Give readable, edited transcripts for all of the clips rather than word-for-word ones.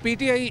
PTI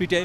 PTI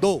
2।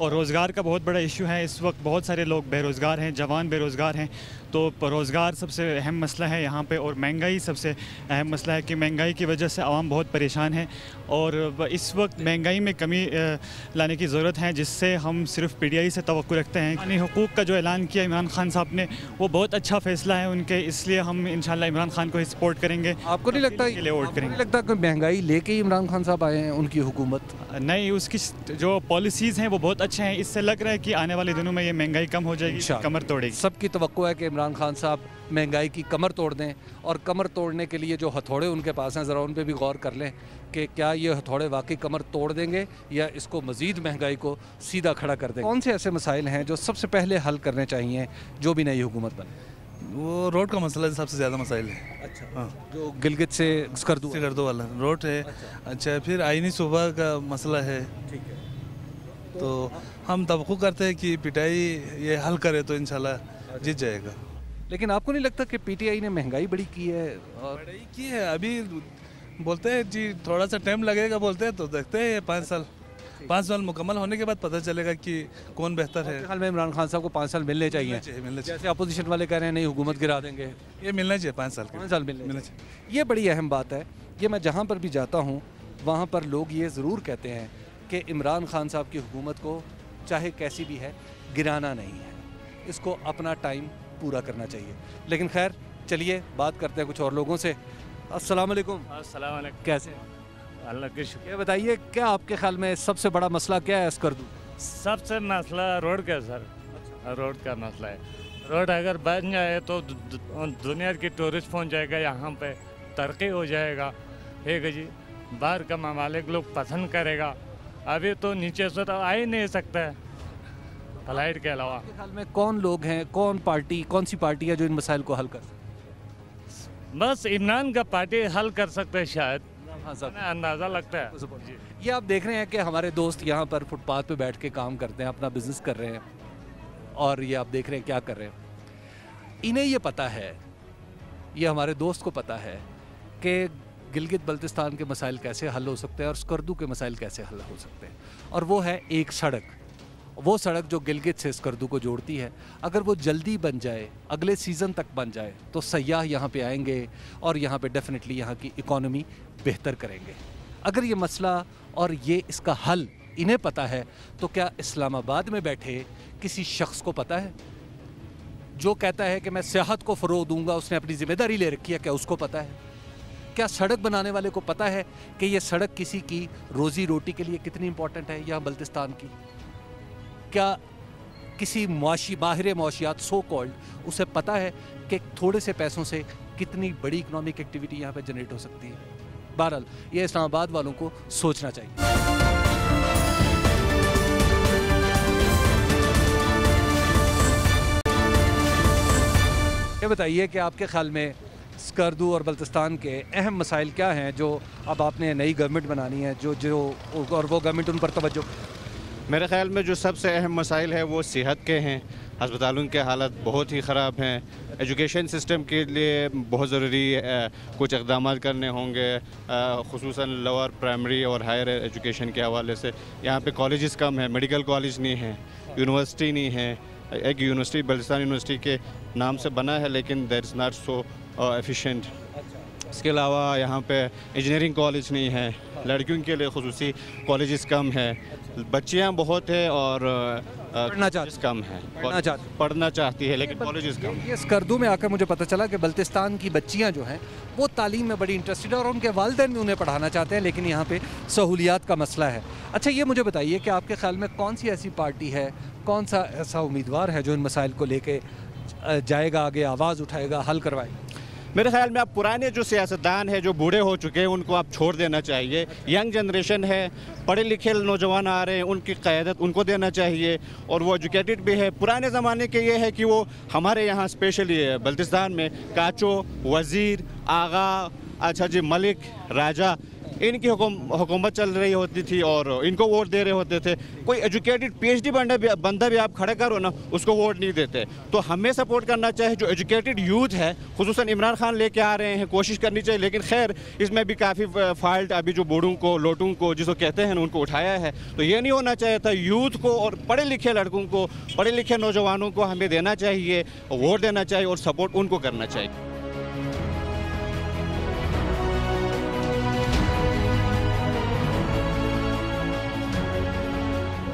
اور روزگار کا بہت بڑا ایشو ہے. اس وقت بہت سارے لوگ بے روزگار ہیں, جوان بے روزگار ہیں. تو روزگار سب سے اہم مسئلہ ہے یہاں پہ, اور مہنگائی سب سے اہم مسئلہ ہے کہ مہنگائی کی وجہ سے عوام بہت پریشان ہیں. اور اس وقت مہنگائی میں کمی لانے کی ضرورت ہے, جس سے ہم صرف پی ٹی آئی سے توقع رکھتے ہیں. یعنی حقوق کا جو اعلان کیا عمران خان صاحب نے, وہ بہت اچھا فیصلہ ہے ان کے, اس لیے ہم انشاءاللہ عمران خان کو ہی سپورٹ کریں گے. آپ کو نہیں لگتا کہ مہنگائی لے کے ہی عمران خان صاحب آئے ہیں ان کی حکومت؟ نہیں, اس کی جو پالیسیز ہیں وہ بہت اچھے ہیں. اس سے لگ رہا ہے کہ آنے والے دنوں میں یہ مہنگائی کم ہو جائے گی, کمر توڑے گی. سب کی توقع ہے کہ عمران خان صاحب مہنگائی کی کمر توڑ دیں, اور کمر توڑنے کے لیے جو ہتھوڑے ان کے پاس ہیں ذرا ان پہ بھی غور کر لیں کہ کیا یہ ہتھوڑے واقعی کمر توڑ دیں گے یا اس کو مزید مہنگائی کو سیدھا کھڑا کر دیں گے. کون سے ایسے مسائل ہیں جو سب سے پہلے حل کرنے چاہیے جو بھی نئی حکومت بنے؟ وہ روڈ کا مسئلہ سب سے زیادہ مسائل ہے. اچھا, ہاں, جو گلگت سے اسکردو والا روڈ ہے. اچھا, پھر آئینی صوبہ کا مسئلہ ہے. ٹھیک ہے, تو ہم توقع کرتے ہیں کہ پی ٹی آئی یہ حل کرے تو انشاءاللہ جیت جائے گا. لیکن آپ کو نہیں لگتا کہ پی ٹی آئی نے مہنگائی بڑی کی ہے؟ بڑی کی ہے, ابھی بولتے ہیں جی تھوڑا سا ٹائم لگے گا بولتے ہیں, تو دیکھتے ہیں 5 سال مکمل ہونے کے بعد پتہ چلے گا کہ کون بہتر ہے. خیال میں عمران خان صاحب کو 5 سال ملنے چاہیے. جیسے اپوزیشن والے کہہ رہے ہیں نہیں حکومت گرا دیں گے, یہ ملنا چاہیے 5 سال ملنا چاہیے. یہ بڑی اہم بات ہے. یہ میں جہاں پر بھی جاتا ہوں وہاں پر لوگ یہ ضرور کہتے ہیں کہ عمران خان صاحب کی حکومت کو چاہے کیسی بھی ہے گرانا نہیں ہے, اس کو اپنا ٹائم پورا کرنا چاہیے. لیکن خیر چلیے بات کرتے ہیں کچھ اور لوگوں سے. السلام علیکم. السلام علیکم. کیسے؟ اللہ کے شکر. یہ بتائیے کیا آپ کے خیال میں سب سے بڑا مسئلہ کیا ہے اسکردو؟ سب سے مسئلہ روڈ کا سر, روڈ کا مسئلہ ہے. روڈ اگر بن جائے تو دنیا کی ٹورسٹ پہنچ جائے گا, یہاں پہ ترقی ہو جائے گا. ٹھیک ہے جی, باہر کا ممالک لوگ پسند کرے گا. ابھی تو نیچے سے تو آ ہی نہیں سکتا ہے فلائٹ کے علاوہ. آپ کے خیال میں کون لوگ ہیں, کون سی پارٹی ہے جو ان مسائل کو حل کر سکتے؟ بس عمران کا پارٹی حل کر سکتے ہیں شاید, اندازہ لگتا ہے. یہ آپ دیکھ رہے ہیں کہ ہمارے دوست یہاں پر فٹ پاتھ پہ بیٹھ کے کام کرتے ہیں, اپنا بزنس کر رہے ہیں, اور یہ آپ دیکھ رہے ہیں کیا کر رہے ہیں. انہیں یہ پتہ ہے, یہ ہمارے دوست کو پتہ ہے کہ گلگت بلتستان کے مسائل کیسے حل ہو سکتے ہیں اور اسکردو کے مسائل کیسے حل ہو سکتے ہیں. اور وہ ہے ایک سڑک, وہ سڑک جو گلگت سے اسکردو کو جوڑتی ہے. اگر وہ جلدی بن جائے, اگلے سیزن تک بن جائے, تو سیاح یہاں پہ آئیں گے اور یہاں پہ ڈیفینیٹلی یہاں کی اکانومی بہتر کریں گے. اگر یہ مسئلہ اور یہ اس کا حل انہیں پتہ ہے, تو کیا اسلام آباد میں بیٹھے کسی شخص کو پتہ ہے جو کہتا ہے کہ میں سیاحت کو فروغ دوں گا, اس نے اپنی ذمہ داری لے رکھی ہے, کیا اس کو پتہ ہے؟ کیا سڑک بنانے والے کو پتہ ہے کہ یہ سڑک کسی کی روزی روٹی کے لیے کتنی امپورٹنٹ ہے یہاں بلتستان کی؟ کیا کسی ماہر معاشیات سو کالڈ اسے پتہ ہے کہ تھوڑے سے پیسوں سے کتنی بڑی اکنامک ایکٹیویٹی یہاں پہ جنریٹ ہو سکتی ہے؟ بہرحال یہ اسلام آباد والوں کو سوچنا چاہیے. یہ بتائیے کہ آپ کے خیال میں اسکردو اور بلتستان کے اہم مسائل کیا ہیں جو اب آپ نے نئی گورنمنٹ بنانی ہے اور وہ گورنمنٹ ان پر توجہ؟ میرے خیال میں جو سب سے اہم مسائل ہیں وہ صحت کے ہیں. ہسپتالوں کے حالت بہت ہی خراب ہیں. ایجوکیشن سسٹم کے لیے بہت ضروری کچھ اقدامات کرنے ہوں گے, خصوصاً لوور پرائمری اور ہائر ایجوکیشن کے حوالے سے. یہاں پہ کالجز کم ہیں, میڈیکل کالج نہیں ہیں, یونیورسٹی نہیں ہے. ایک یونیورسٹی بلتستان یونیورسٹی کے نام سے بنا ہے لیکن دیر از ناٹ سو ایفیشینٹ. اس کے علاوہ یہاں پہ انجینئرنگ کالج نہیں ہے, لڑکیوں کے لیے خصوصی کالجز کم ہے, بچیاں بہت ہیں اور پڑھنا چاہتی ہے لیکن کالجز کم. یہ اسکردو میں آ کر مجھے پتہ چلا کہ بلتستان کی بچیاں جو ہیں وہ تعلیم میں بڑی انٹرسٹڈ ہے اور ان کے والدین بھی انہیں پڑھانا چاہتے ہیں, لیکن یہاں پہ سہولیات کا مسئلہ ہے. اچھا یہ مجھے بتائیے کہ آپ کے خیال میں کون سی ایسی پارٹی ہے, کون سا ایسا امیدوار ہے جو ان مسائل کو لے کے جائے گا آگے, آواز اٹھائے گا, حل کروائے گا؟ میرے خیال میں اب پرانے جو سیاستدان ہیں جو بوڑھے ہو چکے ہیں ان کو اب چھوڑ دینا چاہیے. ینگ جنریشن ہے, پڑھے لکھے نوجوان آ رہے ہیں, ان کی قیادت ان کو دینا چاہیے اور وہ ایجوکیٹڈ بھی ہے. پرانے زمانے کے یہ ہے کہ وہ ہمارے یہاں اسپیشلی بلتستان میں کاچو, وزیر, آغا, اچھا جی ملک, راجہ, ان کی حکومت چل رہی ہوتی تھی اور ان کو ووٹ دے رہے ہوتے تھے. کوئی ایجوکیٹڈ پی ایچ ڈی بندہ بھی آپ کھڑا کرو نا, اس کو ووٹ نہیں دیتے. تو ہمیں سپورٹ کرنا چاہیے جو ایجوکیٹڈ یوتھ ہے, خصوصاً عمران خان لے کے آ رہے ہیں, کوشش کرنی چاہیے. لیکن خیر اس میں بھی کافی فالٹ ابھی جو بوڑھوں کو, لوٹوں کو جس کو کہتے ہیں ان کو اٹھایا ہے. تو یہ نہیں ہونا چاہیے تھا. یوتھ کو اور پڑھے لکھے لڑکوں کو, پڑھے لکھے نوجوانوں کو ہمیں دینا چاہیے, ووٹ دینا چاہیے اور سپورٹ ان کو کرنا چاہیے.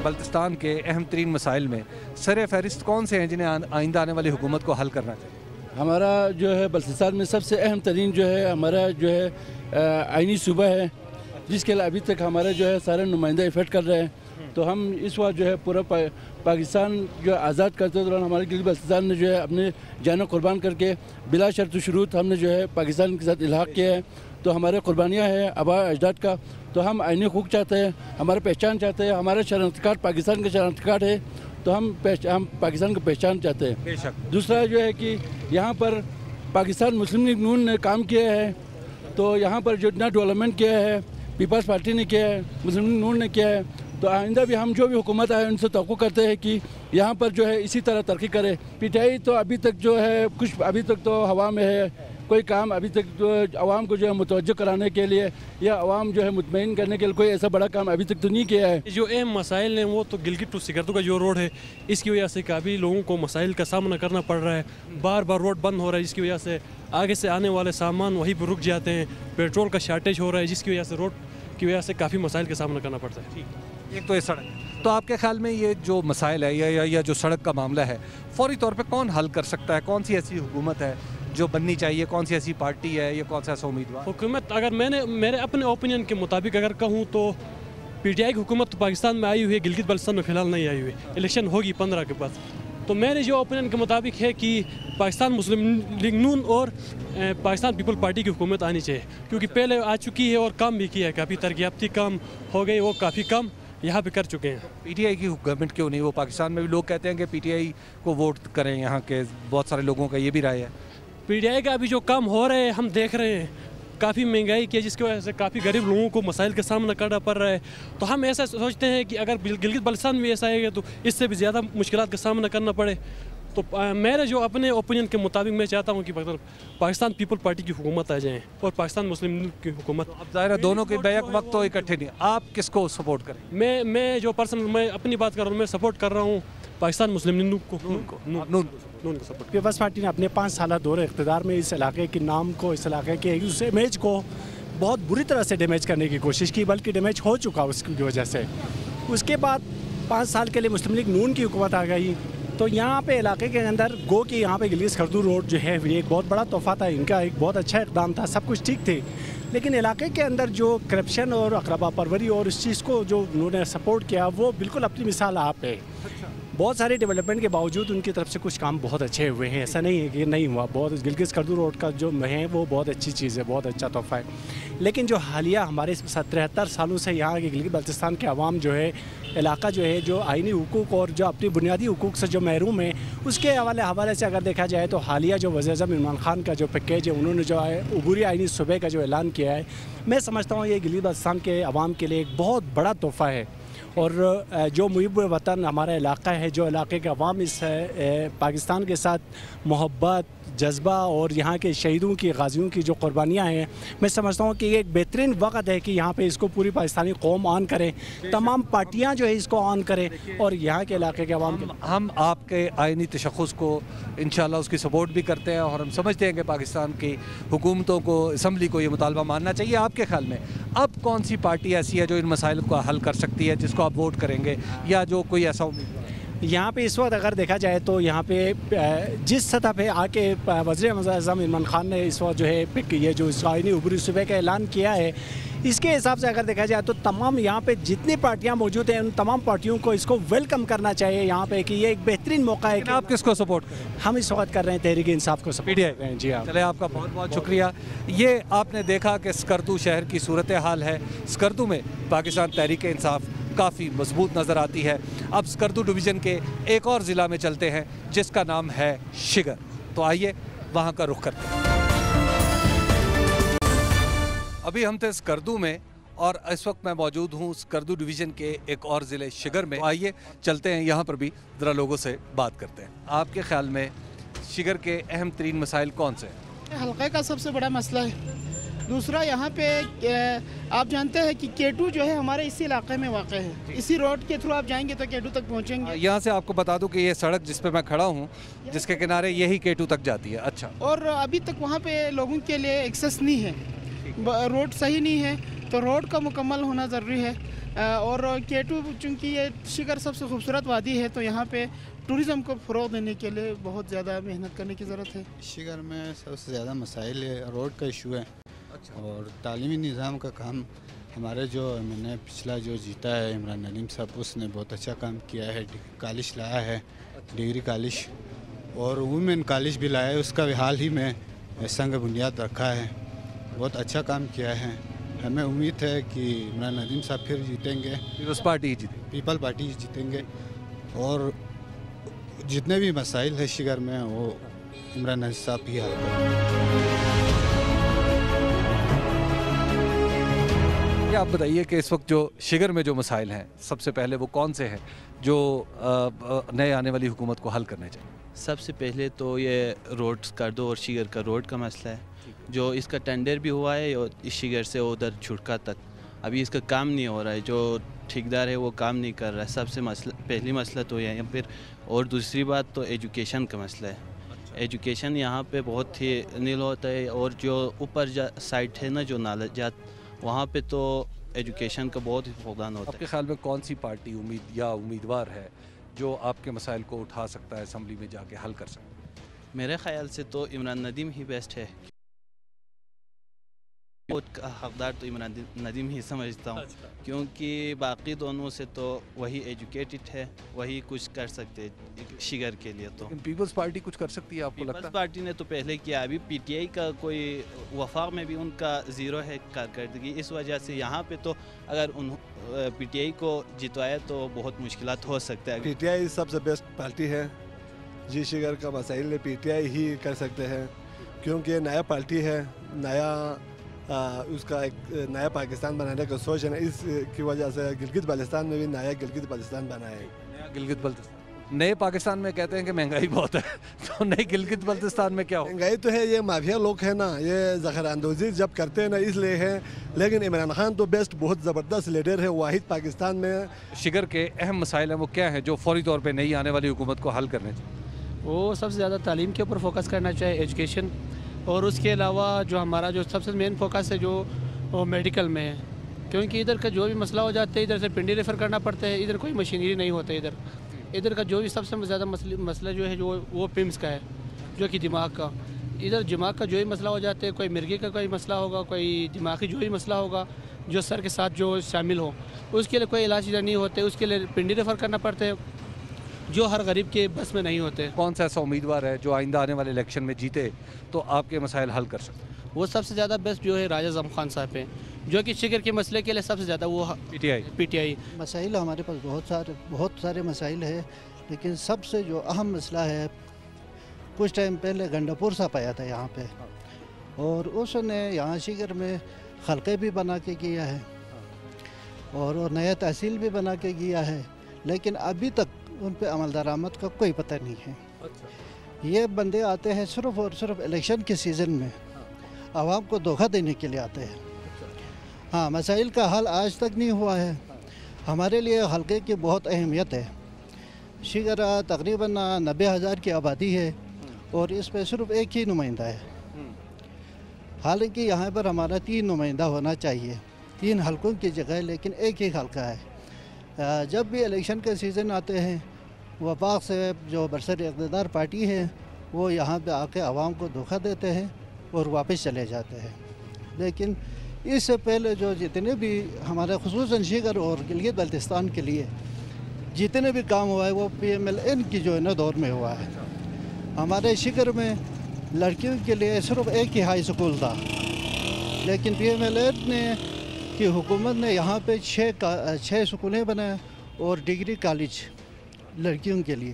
بلتستان کے اہم ترین مسائل میں سر فہرست کون سے ہیں جنہیں آئندہ آنے والی حکومت کو حل کرنا چاہیے؟ ہمارا جو ہے بلتستان میں سب سے اہم ترین جو ہے ہمارا جو ہے آئینی صوبہ ہے, جس کے لیے ابھی تک ہمارے جو ہے سارے نمائندہ ایفرٹ کر رہے ہیں. تو ہم اس وقت جو ہے پورا پاکستان جو آزاد کرتے دوران ہمارے گلگت بلتستان نے جو ہے اپنے جانیں قربان کر کے بلا شرط و شروط ہم نے جو ہے پاکستان کے ساتھ الحاق کیا ہے. تو ہمارے قربانیاں ہیں آباء اجداد کا. تو ہم آئینی حقوق چاہتے ہیں, ہمارے پہچان چاہتے ہیں, ہمارے شناختی کارڈ پاکستان کے شناختی کارڈ ہے. تو ہم پاکستان کو پہچان چاہتے ہیں. دوسرا جو ہے کہ یہاں پر پاکستان مسلم لیگ نون نے کام کیا ہے. تو یہاں پر جو اتنا ڈیولپمنٹ کیا ہے پیپلز پارٹی نے کیا ہے, مسلم لیگ نون نے کیا ہے. تو آئندہ بھی ہم جو بھی حکومت آئے ان سے توقع کرتے ہیں کہ یہاں پر جو ہے اسی طرح ترقی کرے. پی ٹی آئی تو ابھی تک جو ہے کچھ ابھی تک تو ہوا میں ہے. کوئی کام ابھی تک جو عوام کو جو ہے متوجہ کرانے کے لیے یا عوام جو ہے مطمئن کرنے کے لیے کوئی ایسا بڑا کام ابھی تک تو نہیں کیا ہے. جو اہم مسائل ہیں وہ تو گلگت ٹو سکردو کا جو روڈ ہے, اس کی وجہ سے کافی لوگوں کو مسائل کا سامنا کرنا پڑ رہا ہے. بار بار روڈ بند ہو رہا ہے, جس کی وجہ سے آگے سے آنے والے سامان وہیں پہ رک جاتے ہیں. پیٹرول کا شارٹیج ہو رہا ہے, جس کی وجہ سے روڈ کی وجہ سے کافی مسائل کا سامنا کرنا پڑتا ہے. ایک تو یہ سڑک, تو آپ کے خیال میں یہ جو مسائل ہے یا جو سڑک کا معاملہ ہے فوری طور پہ کون حل کر سکتا ہے؟ کون سی ایسی حکومت ہے جو بننی چاہیے؟ کون سی ایسی پارٹی ہے یا کون سا ایسا امیدوار؟ حکومت اگر میرے اپنے اوپینین کے مطابق اگر کہوں تو پی ٹی آئی کی حکومت تو پاکستان میں آئی ہوئی ہے, گلگت بلتستان میں فی الحال نہیں آئی ہوئی. الیکشن ہوگی 15 کے بعد. تو میرے جو اوپینین کے مطابق ہے کہ پاکستان مسلم لیگ نون اور پاکستان پیپل پارٹی کی حکومت آنی چاہیے, کیونکہ پہلے آ چکی ہے اور کام بھی کیا ہے. کافی ترقیاتی کام ہو گئے, وہ کافی کم یہاں پہ کر چکے ہیں. پی ٹی آئی کی گورنمنٹ کیوں نہیں؟ وہ پاکستان میں بھی لوگ کہتے ہیں کہ پی ٹی آئی کو ووٹ کریں, یہاں کے بہت سارے لوگوں کا یہ بھی رائے ہے. پی ٹی آئی کا ابھی جو کام ہو رہے ہیں ہم دیکھ رہے ہیں, کافی مہنگائی کی ہے, جس کی وجہ سے کافی غریب لوگوں کو مسائل کا سامنا کرنا پڑ رہا ہے. تو ہم ایسا سوچتے ہیں کہ اگر گلگت بلتستان بھی ایسا آئے گا تو اس سے بھی زیادہ مشکلات کا سامنا کرنا پڑے. تو میرے جو اپنے اوپینین کے مطابق میں چاہتا ہوں کہ پاکستان پیپل پارٹی کی حکومت آ جائیں اور پاکستان مسلم لیگ کی حکومت. اب ظاہر ہے دونوں کے بیک وقت تو اکٹھے نہیں. آپ کس کو سپورٹ کریں؟ میں جو میں اپنی بات کر رہا ہوں, میں سپورٹ کر رہا ہوں پاکستان مسلم لیگ کو, نون کو سپورٹ. پیپلز پارٹی نے اپنے 5 سالہ دور اقتدار میں اس علاقے کے نام کو, اس علاقے کے اس امیج کو بہت بری طرح سے ڈیمیج کرنے کی کوشش کی, بلکہ ڈیمیج ہو چکا اس کی وجہ سے. اس کے بعد 5 سال کے لیے مسلم لیگ نون کی حکومت آ گئی. تو یہاں پہ علاقے کے اندر گو کہ یہاں پہ گلگت سکردو روڈ جو ہے یہ ایک بہت بڑا تحفہ تھا ان کا, ایک بہت اچھا اقدام تھا, سب کچھ ٹھیک تھے. لیکن علاقے کے اندر جو کرپشن اور اقربا پروری اور اس چیز کو جو انہوں نے سپورٹ کیا وہ بالکل اپنی مثال آپ ہے. بہت سارے ڈیولپمنٹ کے باوجود ان کی طرف سے کچھ کام بہت اچھے ہوئے ہیں, ایسا نہیں ہے کہ نہیں ہوا. بہت گلگت سکردو روڈ کا جو ہے وہ بہت اچھی چیز ہے, بہت اچھا تحفہ ہے. لیکن جو حالیہ ہمارے 73 سالوں سے یہاں کے گلگت بلتستان کے عوام جو ہے, علاقہ جو ہے, جو آئینی حقوق اور جو اپنی بنیادی حقوق سے جو محروم ہے, اس کے حوالے سے اگر دیکھا جائے تو حالیہ جو وزیر اعظم عمران خان کا جو پیکیج ہے, انہوں نے جو ہے عبوری آئینی صوبے کا جو اعلان کیا ہے, میں سمجھتا ہوں یہ گلگت بلتستان کے عوام کے لیے ایک بہت بڑا تحفہ ہے. اور جو محب وطن ہمارا علاقہ ہے, جو علاقے کے عوام اس پاکستان کے ساتھ محبت, جذبہ اور یہاں کے شہیدوں کی, غازیوں کی جو قربانیاں ہیں, میں سمجھتا ہوں کہ یہ ایک بہترین وقت ہے کہ یہاں پہ اس کو پوری پاکستانی قوم آن کرے, تمام پارٹیاں جو ہے اس کو آن کرے اور یہاں کے علاقے کے عوام ہم آپ کے آئینی تشخص کو انشاءاللہ اس کی سپورٹ بھی کرتے ہیں اور ہم سمجھتے ہیں کہ پاکستان کی حکومتوں کو, اسمبلی کو یہ مطالبہ ماننا چاہیے. آپ کے خیال میں اب کون سی پارٹی ایسی ہے جو ان مسائل کو حل کر سکتی ہے, جس کو آپ ووٹ کریں گے, یا جو کوئی ایسا امیدوار؟ یہاں پہ اس وقت اگر دیکھا جائے تو یہاں پہ جس سطح پہ آ کے وزیر اعظم عمران خان نے اس وقت جو ہے یہ جو آئینی عبوری صوبے کا اعلان کیا ہے, اس کے حساب سے اگر دیکھا جائے تو تمام یہاں پہ جتنی پارٹیاں موجود ہیں ان تمام پارٹیوں کو اس کو ویلکم کرنا چاہیے یہاں پہ, کہ یہ ایک بہترین موقع ہے. آپ کس کو سپورٹ کریں؟ ہم اس وقت کر رہے ہیں تحریک انصاف کو سپورٹ کر رہے ہیں. جی ہاں, چلے آپ کا بہت بہت شکریہ. یہ آپ نے دیکھا کہ سکردو شہر کی صورتحال ہے. سکردو میں پاکستان تحریک انصاف کافی مضبوط نظر آتی ہے. اب سکردو ڈویژن کے ایک اور ضلع میں چلتے ہیں جس کا نام ہے شگر. تو آئیے وہاں کا رخ کرتے ہیں. ابھی ہم تھے سکردو میں اور اس وقت میں موجود ہوں اسکردو ڈویژن کے ایک اور ضلع شگر میں. آئیے چلتے ہیں یہاں پر بھی ذرا لوگوں سے بات کرتے ہیں. آپ کے خیال میں شگر کے اہم ترین مسائل کون سے ہیں؟ حلقے کا سب سے بڑا مسئلہ ہے. دوسرا یہاں پہ آپ جانتے ہیں کہ کیٹو جو ہے ہمارے اسی علاقے میں واقع ہے. اسی روڈ کے تھرو آپ جائیں گے تو کیٹو تک پہنچیں گے. یہاں سے آپ کو بتا دوں کہ یہ سڑک جس پہ میں کھڑا ہوں جس کے کنارے یہی کیٹو تک جاتی ہے. اچھا. اور ابھی تک وہاں پہ لوگوں کے لیے ایکسیس نہیں ہے, روڈ صحیح نہیں ہے, تو روڈ کا مکمل ہونا ضروری ہے. اور کیٹو چونکہ یہ شگر سب سے خوبصورت وادی ہے تو یہاں پہ ٹورزم کو فروغ دینے کے لیے بہت زیادہ محنت کرنے کی ضرورت ہے. شگر میں سب سے زیادہ مسائل ہے, روڈ کا ایشو ہے اور تعلیمی نظام کا کام. ہمارے جو میں نے پچھلا جو جیتا ہے عمران ندیم صاحب, اس نے بہت اچھا کام کیا ہے. کالج لایا ہے, ڈگری کالج, اور وومن کالج بھی لایا ہے. اس کا بھی حال ہی میں سنگ بنیاد رکھا ہے. بہت اچھا کام کیا ہے. ہمیں امید ہے کہ عمران ندیم صاحب پھر جیتیں گے. پیپل پارٹی جیتیں گے. اور جتنے بھی مسائل ہیں شگر میں وہ عمران ندیم صاحب ہی حل کریں گے. آپ بتائیے کہ اس وقت جو شگر میں جو مسائل ہیں سب سے پہلے وہ کون سے ہیں جو نئے آنے والی حکومت کو حل کرنے چاہیے؟ سب سے پہلے تو یہ روڈ اسکردو اور شگر کا روڈ کا مسئلہ ہے, جو اس کا ٹینڈر بھی ہوا ہے اور اس شگر سے ادھر چھڑکا تک ابھی اس کا کام نہیں ہو رہا ہے. جو ٹھیکدار ہے وہ کام نہیں کر رہا ہے. سب سے پہلی مسئلہ تو یہ ہے. پھر اور دوسری بات تو ایجوکیشن کا مسئلہ ہے. ایجوکیشن یہاں پہ بہت ہی نیل ہوتا ہے, اور جو اوپر سائٹ ہے نا جو نالجات, وہاں پہ تو ایجوکیشن کا بہت ہی فقدان ہوتا ہے. آپ کے خیال میں کون سی پارٹی امیدوار ہے جو آپ کے مسائل کو اٹھا سکتا ہے, اسمبلی میں جا کے حل کر سکتا ہے؟ میرے خیال سے تو عمران ندیم ہی بیسٹ ہے. حقدار تو عمران ندیم ہی سمجھتا ہوں, کیونکہ باقی دونوں سے تو وہی ایجوکیٹڈ ہے, وہی کچھ کر سکتے شگر کے لیے. تو پیپلز پارٹی کچھ کر سکتی ہے آپ کو لگتا ہے؟ پیپلز پارٹی نے تو پہلے کیا, ابھی پی ٹی آئی کا کوئی وفاق میں بھی ان کا زیرو ہے کارکردگی. اس وجہ سے یہاں پہ تو اگر پی ٹی آئی کو جتوایا تو بہت مشکلات ہو سکتا ہے. پی ٹی آئی سب سے بیسٹ پارٹی ہے جی. شگر کا مسائل پی ٹی آئی ہی کر سکتے ہیں, کیونکہ یہ نیا پارٹی ہے, نیا اس کا ایک نیا پاکستان بنانے کا سوچ ہے. اس کی وجہ سے گلگت بلتستان میں بھی نیا گلگت بلتستان بنا ہے. نیا گلگت بلتستان, نئے پاکستان میں کہتے ہیں کہ مہنگائی بہت ہے, تو نئے گلگت بلتستان میں کیا ہو؟ مہنگائی تو ہے, یہ مافیا لوگ ہیں نا, یہ ذخیرہ اندوزی جب کرتے ہیں نا اس لیے ہے. لیکن عمران خان تو بیسٹ, بہت زبردست لیڈر ہے, واحد پاکستان میں. شگر کے اہم مسائل ہیں وہ کیا ہیں جو فوری طور پہ نئی آنے والی حکومت کو حل کرنے چاہیے؟ وہ سب سے زیادہ تعلیم کے اوپر فوکس کرنا چاہیے, ایجوکیشن, اور اس کے علاوہ جو ہمارا جو سب سے مین فوکس ہے جو میڈیکل میں ہے, کیونکہ ادھر کا جو بھی مسئلہ ہو جاتا ہے ادھر سے پنڈی ریفر کرنا پڑتا ہے. ادھر کوئی مشینری نہیں ہوتا ہے. ادھر کا جو بھی سب سے زیادہ مسئلہ جو ہے جو وہ پمس کا ہے, جو کہ دماغ کا. ادھر دماغ کا جو بھی مسئلہ ہو جاتا ہے, کوئی مرغی کا کوئی مسئلہ ہوگا, کوئی دماغی جو بھی مسئلہ ہوگا جو سر کے ساتھ جو شامل ہو, اس کے لیے کوئی علاج ادھر نہیں ہوتے. اس کے لیے پنڈی ریفر کرنا پڑتا ہے, جو ہر غریب کے بس میں نہیں ہوتے. کون سا ایسا امیدوار ہے جو آئندہ آنے والے الیکشن میں جیتے تو آپ کے مسائل حل کر سکتے؟ وہ سب سے زیادہ بیسٹ جو ہے راجہ اعظم خان صاحب ہیں, جو کہ شگر کے مسئلے کے لیے سب سے زیادہ وہ پی ٹی آئی. مسائل ہمارے پاس بہت سارے مسائل ہیں, لیکن سب سے جو اہم مسئلہ ہے, کچھ ٹائم پہلے گنڈاپور صاحب آیا تھا یہاں پہ, اور اس نے یہاں شگر میں خلقے بھی بنا کے کیا ہے اور نیا تحصیل بھی بنا کے کیا ہے, لیکن ابھی تک ان پہ عمل درآمد کا کوئی پتہ نہیں ہے. یہ بندے آتے ہیں صرف اور صرف الیکشن کے سیزن میں عوام کو دھوکہ دینے کے لیے آتے ہیں. ہاں, مسائل کا حل آج تک نہیں ہوا ہے. ہمارے لیے حلقے کی بہت اہمیت ہے. شگر تقریباً 90,000 کی آبادی ہے اور اس پہ صرف ایک ہی نمائندہ ہے, حالانکہ یہاں پر ہمارا 3 نمائندہ ہونا چاہیے, 3 حلقوں کی جگہ, لیکن ایک ہی حلقہ ہے. جب بھی الیکشن کے سیزن آتے ہیں, وفاق سے جو برسر اقتدار پارٹی ہے وہ یہاں پہ آ کے عوام کو دھوکہ دیتے ہیں اور واپس چلے جاتے ہیں. لیکن اس سے پہلے جو جتنے بھی ہمارے خصوصاً شگر اور گلگت بلتستان کے لیے جتنے بھی کام ہوا ہے وہ پی ایم ایل این کی جو ہے نا دور میں ہوا ہے. ہمارے شگر میں لڑکیوں کے لیے صرف ایک ہی ہائی اسکول تھا, لیکن پی ایم ایل این کی حکومت نے یہاں پہ 6 اسکولیں بنائے اور ڈگری کالج لڑکیوں کے لیے,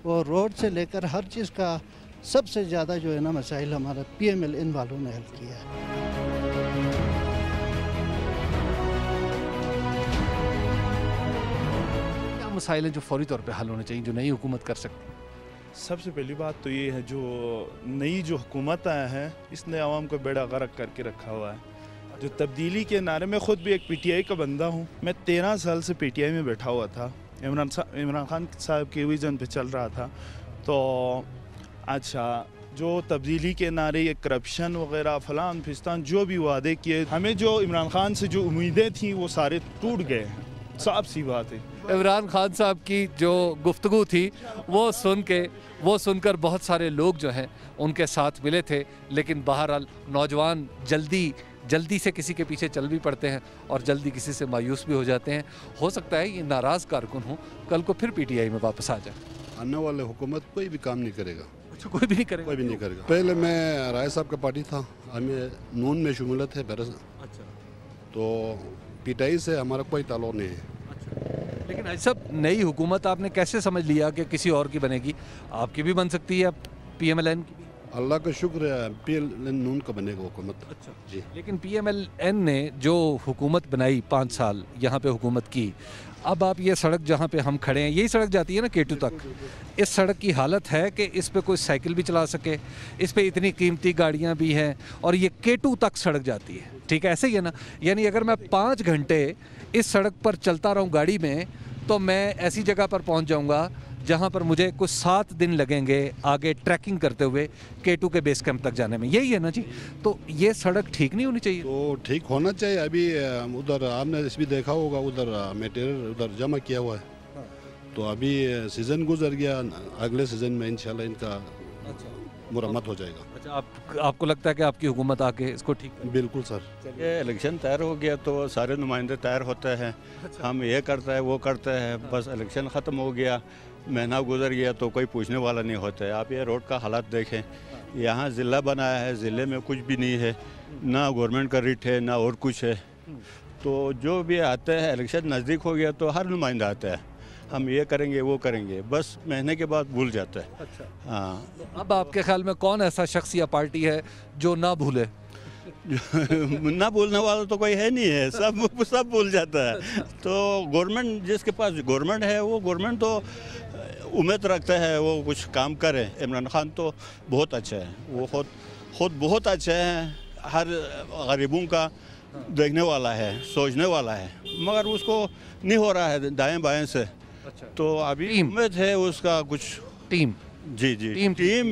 اور روڈ سے لے کر ہر چیز کا سب سے زیادہ جو ہے نا مسائل ہمارا پی ایم ایل این والوں نے حل کیا ہے. مسائل ہیں جو فوری طور پہ حل ہونے چاہیے جو نئی حکومت کر سکتی ہے؟ سب سے پہلی بات تو یہ ہے جو نئی جو حکومت آیا ہے اس نے عوام کو بیڑا غرق کر کے رکھا ہوا ہے. جو تبدیلی کے نعرے میں خود بھی ایک پی ٹی آئی کا بندہ ہوں. میں 13 سال سے پی ٹی آئی میں بیٹھا ہوا تھا. عمران خان صاحب کی ویژن پہ چل رہا تھا. تو اچھا جو تبدیلی کے نعرے یہ کرپشن وغیرہ فلان فستان جو بھی وعدے کیے ہمیں جو عمران خان سے جو امیدیں تھیں وہ سارے ٹوٹ گئے. صاف سی بات ہے. عمران خان صاحب کی جو گفتگو تھی وہ سن کر بہت سارے لوگ جو ہیں ان کے ساتھ ملے تھے. لیکن بہرحال نوجوان جلدی سے کسی کے پیچھے چل بھی پڑتے ہیں اور جلدی کسی سے مایوس بھی ہو جاتے ہیں. ہو سکتا ہے یہ ناراض کارکن ہوں کل کو پھر پی ٹی آئی میں واپس آ جائے. آنے والے حکومت کوئی بھی کام نہیں کرے گا. کوئی بھی نہیں کرے گا. پہلے میں رائے صاحب کا پارٹی تھا. ہمیں نون میں شمولیت ہے. اچھا. تو پی ٹی آئی سے ہمارا کوئی تعلق نہیں ہے. لیکن ایسا نئی حکومت آپ نے کیسے سمجھ لیا کہ کسی اور کی بنے گی؟ آپ کی بھی بن سکتی ہے, پی ایم ایل این کی بھی. اللہ کا شکر ہے پی ایل این نون کا بنے گا حکومت. اچھا جی. لیکن پی ایم ایل این نے جو حکومت بنائی 5 سال یہاں پہ حکومت کی, اب آپ یہ سڑک جہاں پہ ہم کھڑے ہیں یہی سڑک جاتی ہے نا کیٹو تک. اس سڑک کی حالت ہے کہ اس پہ کوئی سائیکل بھی چلا سکے, اس پہ اتنی قیمتی گاڑیاں بھی ہیں اور یہ کیٹو تک سڑک جاتی ہے. ٹھیک ہے, ایسے ہی ہے نا. یعنی اگر میں 5 گھنٹے اس سڑک پر چلتا رہوں گاڑی میں تو میں ایسی جگہ پر پہنچ جاؤں گا جہاں پر مجھے کچھ 7 دن لگیں گے آگے ٹریکنگ کرتے ہوئے K2 کے بیس کیمپ تک جانے میں. یہی ہے نا جی. تو یہ سڑک ٹھیک نہیں ہونی چاہیے. تو ٹھیک ہونا چاہیے. ابھی ادھر آپ نے اس بھی دیکھا ہوگا ادھر میٹیریل ادھر جمع کیا ہوا ہے. تو ابھی سیزن گزر گیا, اگلے سیزن میں انشاءاللہ ان کا مرمت ہو جائے گا. اچھا, آپ کو لگتا ہے کہ آپ کی حکومت آ کے اس کو ٹھیک؟ بالکل سر. یہ الیکشن تیار ہو گیا تو سارے نمائندے تیار ہوتے ہیں. ہم یہ کرتے ہیں وہ کرتے ہیں, بس الیکشن ختم ہو گیا, مہینہ گزر گیا تو کوئی پوچھنے والا نہیں ہوتا ہے. آپ یہ روڈ کا حالات دیکھیں. یہاں ضلع بنایا ہے, ضلع میں کچھ بھی نہیں ہے, نہ گورنمنٹ کا ریٹ ہے نہ اور کچھ ہے. تو جو بھی آتے ہیں الیکشن نزدیک ہو گیا تو ہر نمائندہ آتا ہے, ہم یہ کریں گے وہ کریں گے, بس مہینے کے بعد بھول جاتا ہے. اچھا. ہاں. اب آپ کے خیال میں کون ایسا شخص یا پارٹی ہے جو نہ بھولے؟ نہ بھولنے والا تو کوئی ہے نہیں ہے, سب بھول جاتا ہے. تو گورنمنٹ جس کے پاس گورنمنٹ ہے وہ گورنمنٹ تو امید رکھتا ہے وہ کچھ کام کرے. عمران خان تو بہت اچھا ہے, وہ خود بہت اچھا ہے, ہر غریبوں کا دیکھنے والا ہے, سوچنے والا ہے, مگر اس کو نہیں ہو رہا ہے دائیں بائیں سے. تو ابھی امید ہے اس کا کچھ ٹیم. جی ٹیم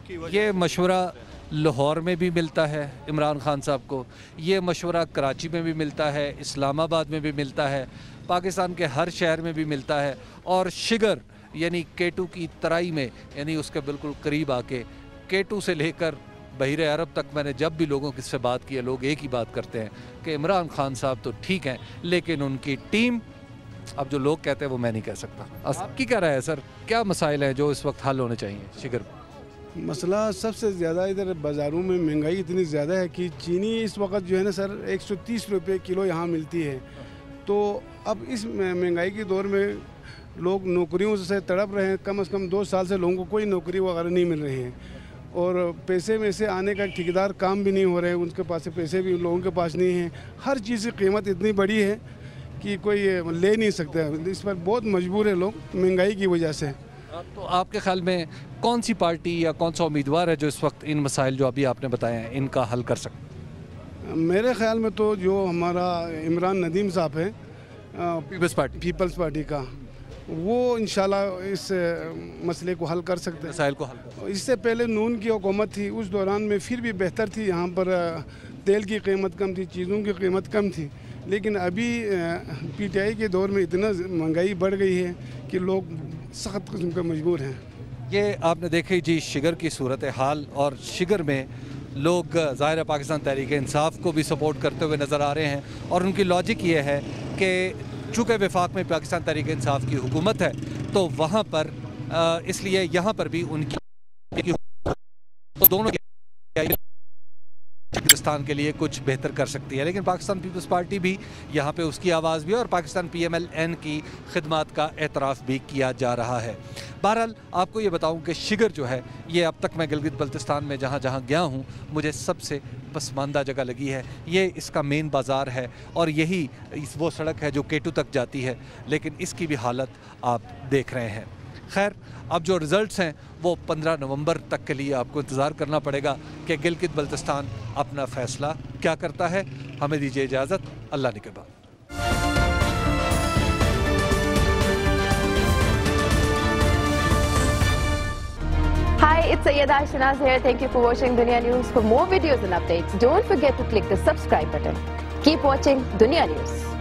کی وجہ. یہ مشورہ لاہور میں بھی ملتا ہے عمران خان صاحب کو, یہ مشورہ کراچی میں بھی ملتا ہے, اسلام آباد میں بھی ملتا ہے, پاکستان کے ہر شہر میں بھی ملتا ہے. اور شگر یعنی K2 کی ترائی میں, یعنی اس کے بالکل قریب آ کے K2 سے لے کر بحیر عرب تک میں نے جب بھی لوگوں سے بات کی ہے, لوگ ایک ہی بات کرتے ہیں کہ عمران خان صاحب تو ٹھیک ہیں لیکن ان کی ٹیم, اب جو لوگ کہتے ہیں وہ میں نہیں کہہ سکتا. آپ کی کیا رائے ہے سر, کیا مسائل ہیں جو اس وقت حل ہونے چاہیے شگر میں؟ مسئلہ سب سے زیادہ ادھر بازاروں میں مہنگائی اتنی زیادہ ہے کہ چینی اس وقت جو ہے نا سر 130 روپے کلو یہاں ملتی ہے. تو اب اس مہنگائی کے دور میں لوگ نوکریوں سے تڑپ رہے ہیں. کم از کم 2 سال سے لوگوں کو کوئی نوکری وغیرہ نہیں مل رہی ہے, اور پیسے میں سے آنے کا ٹھیکیدار کام بھی نہیں ہو رہے, ان کے پاس پیسے بھی لوگوں کے پاس نہیں ہیں. ہر چیز کی قیمت اتنی بڑی ہے کہ کوئی لے نہیں سکتا. اس پر بہت مجبور ہے لوگ مہنگائی کی وجہ سے. تو آپ کے خیال میں کون سی پارٹی یا کون سا امیدوار ہے جو اس وقت ان مسائل جو ابھی آپ نے بتائے ہیں ان کا حل کر سکتے؟ میرے خیال میں تو جو ہمارا عمران ندیم صاحب ہے پیپلز پارٹی کا, وہ انشاءاللہ اس مسئلے کو حل کر سکتے ہیں. مسائل کو حل. اس سے پہلے نون کی حکومت تھی, اس دوران میں پھر بھی بہتر تھی. یہاں پر تیل کی قیمت کم تھی, چیزوں کی قیمت کم تھی. لیکن ابھی پی ٹی آئی کے دور میں اتنا مہنگائی بڑھ گئی ہے کہ لوگ سخت قسم کا مجبور ہیں. یہ آپ نے دیکھی جی شگر کی صورتحال, اور شگر میں لوگ ظاہر پاکستان تحریک انصاف کو بھی سپورٹ کرتے ہوئے نظر آ رہے ہیں, اور ان کی لاجک یہ ہے کہ چونکہ وفاق میں پاکستان تحریک انصاف کی حکومت ہے تو وہاں پر اس لیے یہاں پر بھی ان کی دونوں بلتستان کے لیے کچھ بہتر کر سکتی ہے، لیکن پاکستان پیپلز پارٹی بھی یہاں پہ اس کی آواز بھی ہے اور پاکستان PMLN کی خدمات کا اعتراف بھی کیا جا رہا ہے۔ بہرحال آپ کو یہ بتاؤں کہ شگر جو ہے یہ اب تک میں گلگت بلتستان میں جہاں جہاں گیا ہوں مجھے سب سے پسماندہ جگہ لگی ہے۔ یہ اس کا مین بازار ہے اور یہی وہ سڑک ہے جو کیٹو تک جاتی ہے، لیکن اس کی بھی حالت آپ دیکھ رہے ہیں۔ خیر، اب جو رزلٹس ہیں وہ 15 نومبر تک کے لیے آپ کو انتظار کرنا پڑے گا کہ گلگت بلتستان اپنا فیصلہ کیا کرتا ہے۔ ہمیں دیجیے اجازت، اللہ نگہبان۔ Hi, it's Sayyeda Shanaz here. Thank you for watching Dunia News. For more videos and updates, don't forget to click the subscribe button. Keep watching Dunia News.